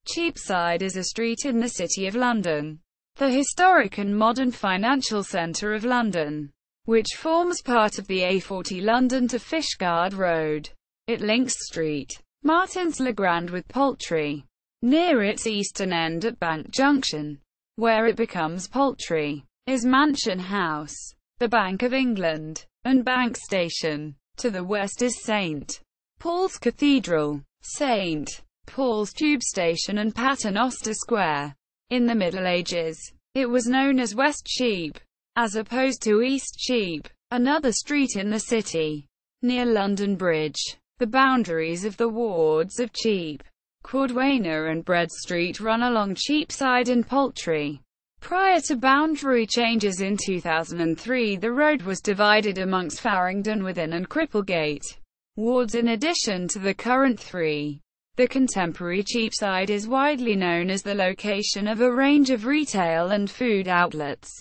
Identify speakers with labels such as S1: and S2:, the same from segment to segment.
S1: Cheapside is a street in the City of London, the historic and modern financial centre of London, which forms part of the A40 London to Fishguard Road. It links Street Martin's Le Grand with Poultry, near its eastern end at Bank Junction, where it becomes Poultry, is Mansion House, the Bank of England, and Bank Station. To the west is St. Paul's Cathedral, St. Paul's Tube Station and Paternoster Square. In the Middle Ages, it was known as Westcheap, as opposed to Eastcheap, another street in the city, near London Bridge. The boundaries of the wards of Cheap, Cordwainer and Bread Street run along Cheapside and Poultry. Prior to boundary changes in 2003, the road was divided amongst Farringdon Within and Cripplegate wards in addition to the current three. The contemporary Cheapside is widely known as the location of a range of retail and food outlets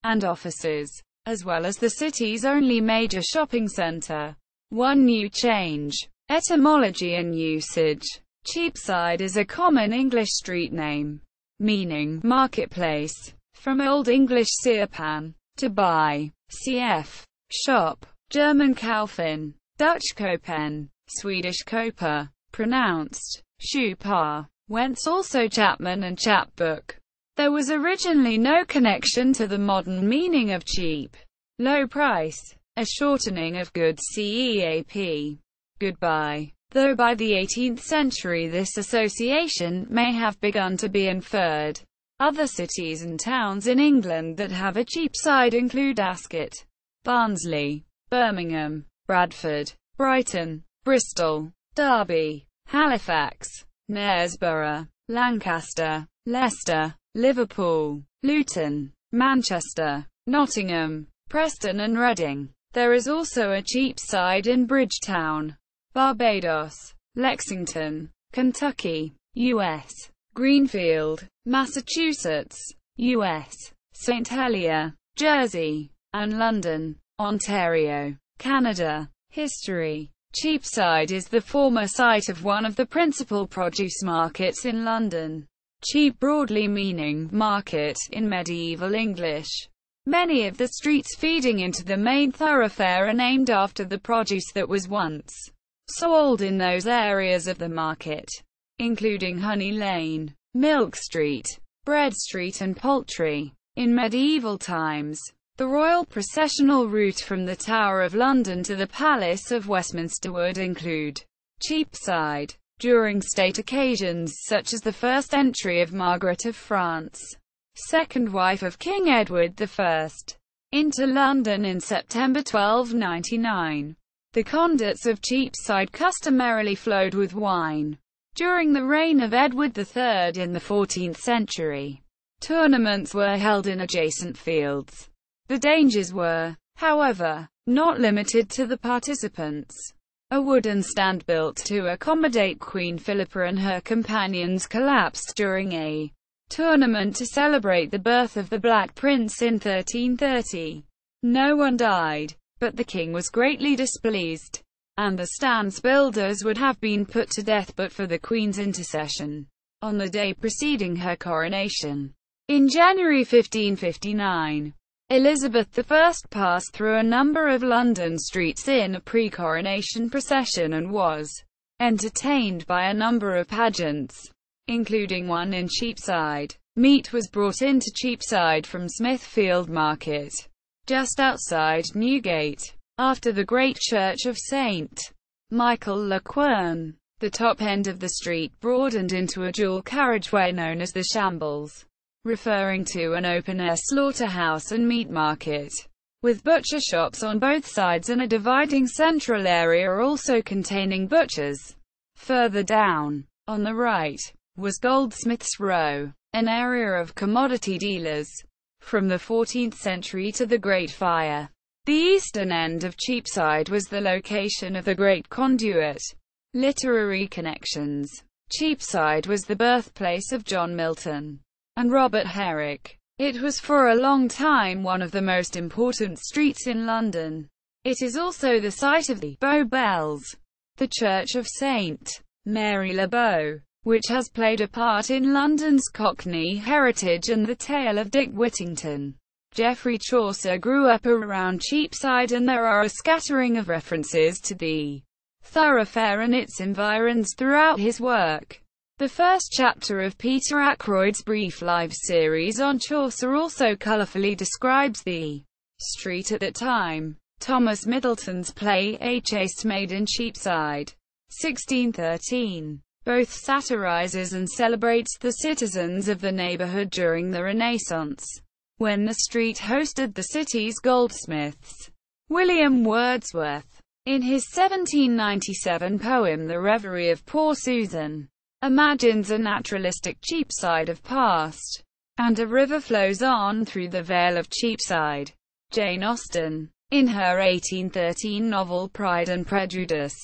S1: and offices, as well as the city's only major shopping centre. One new change. Etymology and usage. Cheapside is a common English street name, meaning marketplace, from Old English seerpan, to buy, cf. shop, German Kaufen, Dutch kopen, Swedish koper, pronounced schupa, whence also chapman and chapbook. There was originally no connection to the modern meaning of cheap, low price, a shortening of good CEAP, goodbye, though by the 18th century this association may have begun to be inferred. Other cities and towns in England that have a Cheapside include Ascot, Barnsley, Birmingham, Bradford, Brighton, Bristol, Derby, Halifax, Knaresborough, Lancaster, Leicester, Liverpool, Luton, Manchester, Nottingham, Preston and Reading. There is also a Cheapside in Bridgetown, Barbados, Lexington, Kentucky, U.S., Greenfield, Massachusetts, U.S., St. Helier, Jersey, and London, Ontario, Canada. History. Cheapside is the former site of one of the principal produce markets in London. Cheap broadly meaning market in medieval English. Many of the streets feeding into the main thoroughfare are named after the produce that was once sold in those areas of the market, including Honey Lane, Milk Street, Bread Street and Poultry. In medieval times, the royal processional route from the Tower of London to the Palace of Westminster would include Cheapside. During state occasions such as the first entry of Margaret of France, second wife of King Edward I, into London in September 1299, the conduits of Cheapside customarily flowed with wine. During the reign of Edward III in the 14th century, tournaments were held in adjacent fields. The dangers were, however, not limited to the participants. A wooden stand built to accommodate Queen Philippa and her companions collapsed during a tournament to celebrate the birth of the Black Prince in 1330. No one died, but the king was greatly displeased, and the stand's builders would have been put to death but for the Queen's intercession on the day preceding her coronation. In January 1559, Elizabeth I passed through a number of London streets in a pre-coronation procession and was entertained by a number of pageants, including one in Cheapside. Meat was brought into Cheapside from Smithfield Market, just outside Newgate, after the great church of St. Michael le Quern. The top end of the street broadened into a dual carriageway known as the Shambles, referring to an open-air slaughterhouse and meat market, with butcher shops on both sides and a dividing central area also containing butchers. Further down, on the right, was Goldsmiths Row, an area of commodity dealers. From the 14th century to the Great Fire, the eastern end of Cheapside was the location of the Great Conduit. Literary connections. Cheapside was the birthplace of John Milton and Robert Herrick. It was for a long time one of the most important streets in London. It is also the site of the Bow Bells, the Church of St. Mary le Bow, which has played a part in London's Cockney heritage and the tale of Dick Whittington. Geoffrey Chaucer grew up around Cheapside, and there are a scattering of references to the thoroughfare and its environs throughout his work. The first chapter of Peter Ackroyd's brief life series on Chaucer also colourfully describes the street at that time. Thomas Middleton's play A Chaste Maid in Cheapside, 1613, both satirises and celebrates the citizens of the neighbourhood during the Renaissance, when the street hosted the city's goldsmiths. William Wordsworth, in his 1797 poem The Reverie of Poor Susan, imagines a naturalistic Cheapside of past, and a river flows on through the Vale of Cheapside. Jane Austen, in her 1813 novel Pride and Prejudice,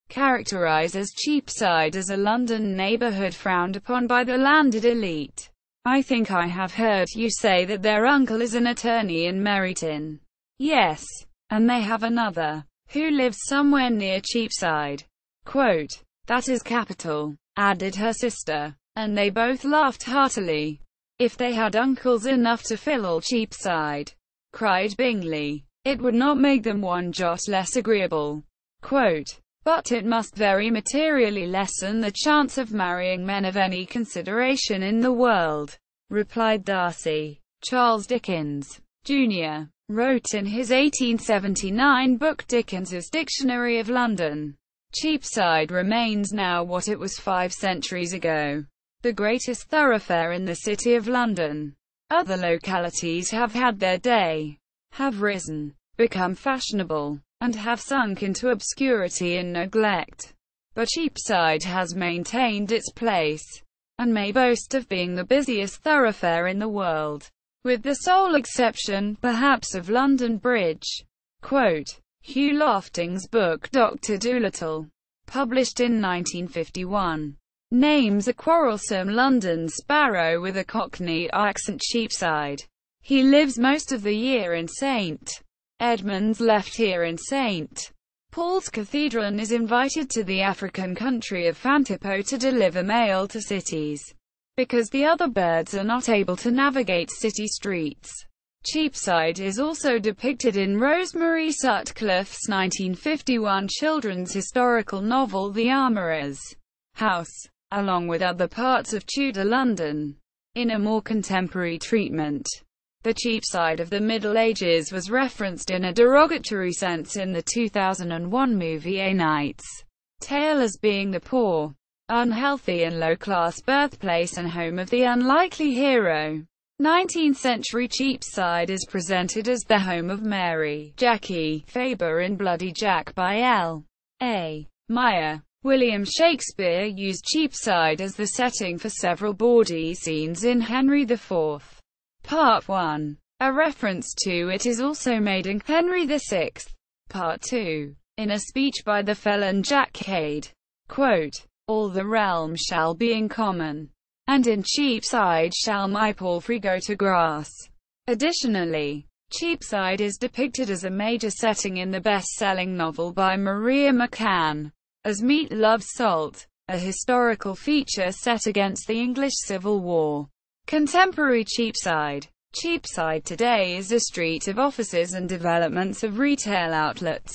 S1: characterizes Cheapside as a London neighbourhood frowned upon by the landed elite. I think I have heard you say that their uncle is an attorney in Meryton. Yes, and they have another, who lives somewhere near Cheapside. Quote, that is capital, added her sister, and they both laughed heartily. If they had uncles enough to fill all Cheapside, cried Bingley, it would not make them one jot less agreeable. Quote, but it must very materially lessen the chance of marrying men of any consideration in the world, replied Darcy. Charles Dickens, Jr., wrote in his 1879 book Dickens's Dictionary of London, Cheapside remains now what it was 5 centuries ago, the greatest thoroughfare in the City of London. Other localities have had their day, have risen, become fashionable, and have sunk into obscurity and neglect. But Cheapside has maintained its place, and may boast of being the busiest thoroughfare in the world, with the sole exception, perhaps, of London Bridge. Quote, Hugh Lofting's book Dr. Dolittle, published in 1951, names a quarrelsome London sparrow with a Cockney accent Cheapside. He lives most of the year in St. Edmunds, left here in St. Paul's Cathedral, and is invited to the African country of Fantipo to deliver mail to cities, because the other birds are not able to navigate city streets. Cheapside is also depicted in Rosemary Sutcliffe's 1951 children's historical novel The Armourer's House, along with other parts of Tudor London. In a more contemporary treatment, the Cheapside of the Middle Ages was referenced in a derogatory sense in the 2001 movie A Knight's Tale as being the poor, unhealthy and low-class birthplace and home of the unlikely hero. 19th-century Cheapside is presented as the home of Mary Jackie Faber in Bloody Jack by L.A. Meyer. William Shakespeare used Cheapside as the setting for several bawdy scenes in Henry IV. Part 1. A reference to it is also made in Henry VI. Part 2. In a speech by the felon Jack Cade. Quote, all the realm shall be in common, and in Cheapside shall my palfrey go to grass. Additionally, Cheapside is depicted as a major setting in the best-selling novel by Maria McCann, As Meat Loves Salt, a historical feature set against the English Civil War. Contemporary Cheapside. Cheapside today is a street of offices and developments of retail outlets.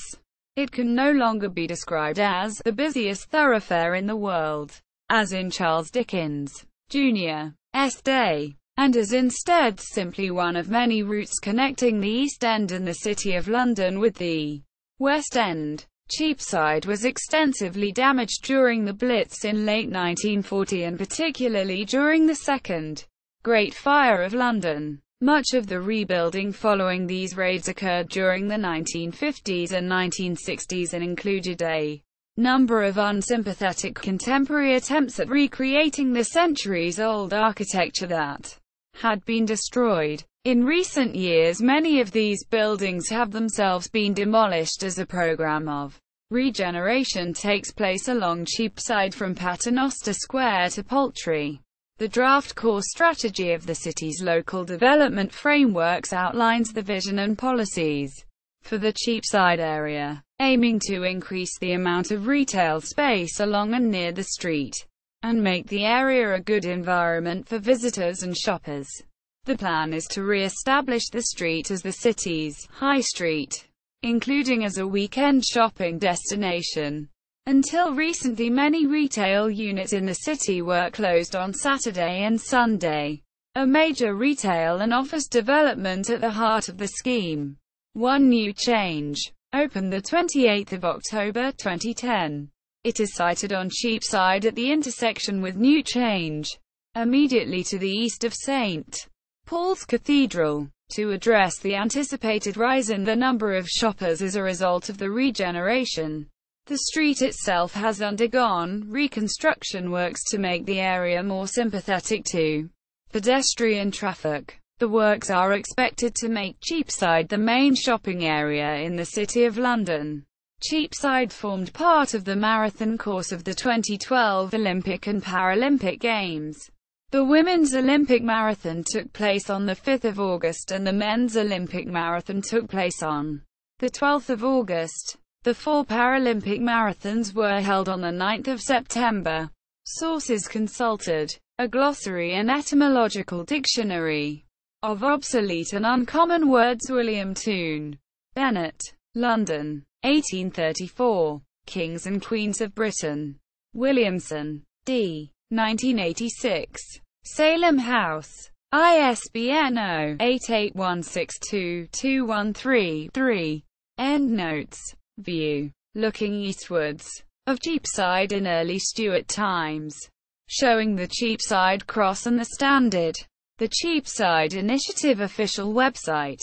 S1: It can no longer be described as the busiest thoroughfare in the world, as in Charles Dickens, Jr.'s day, and is instead simply one of many routes connecting the East End and the City of London with the West End. Cheapside was extensively damaged during the Blitz in late 1940 and particularly during the Second Great Fire of London. Much of the rebuilding following these raids occurred during the 1950s and 1960s and included a number of unsympathetic contemporary attempts at recreating the centuries-old architecture that had been destroyed. In recent years, many of these buildings have themselves been demolished as a program of regeneration takes place along Cheapside from Paternoster Square to Poultry. The draft core strategy of the city's local development frameworks outlines the vision and policies for the Cheapside area, aiming to increase the amount of retail space along and near the street, and make the area a good environment for visitors and shoppers. The plan is to re-establish the street as the city's high street, including as a weekend shopping destination. Until recently, many retail units in the city were closed on Saturday and Sunday. A major retail and office development at the heart of the scheme, One New Change, opened the 28th of October 2010. It is sited on Cheapside at the intersection with New Change, immediately to the east of St. Paul's Cathedral, to address the anticipated rise in the number of shoppers as a result of the regeneration. The street itself has undergone reconstruction works to make the area more sympathetic to pedestrian traffic. The works are expected to make Cheapside the main shopping area in the City of London. Cheapside formed part of the marathon course of the 2012 Olympic and Paralympic Games. The Women's Olympic Marathon took place on the 5th of August and the Men's Olympic Marathon took place on the 12th of August. The 4 Paralympic marathons were held on the 9th of September. Sources consulted: a glossary and etymological dictionary of obsolete and uncommon words. William Toone Bennett, London, 1834. Kings and Queens of Britain. Williamson, D. 1986. Salem House. ISBN 0-88162-213-3. Endnotes. View, looking eastwards, of Cheapside in early Stuart times, showing the Cheapside Cross and the Standard. The Cheapside Initiative official website.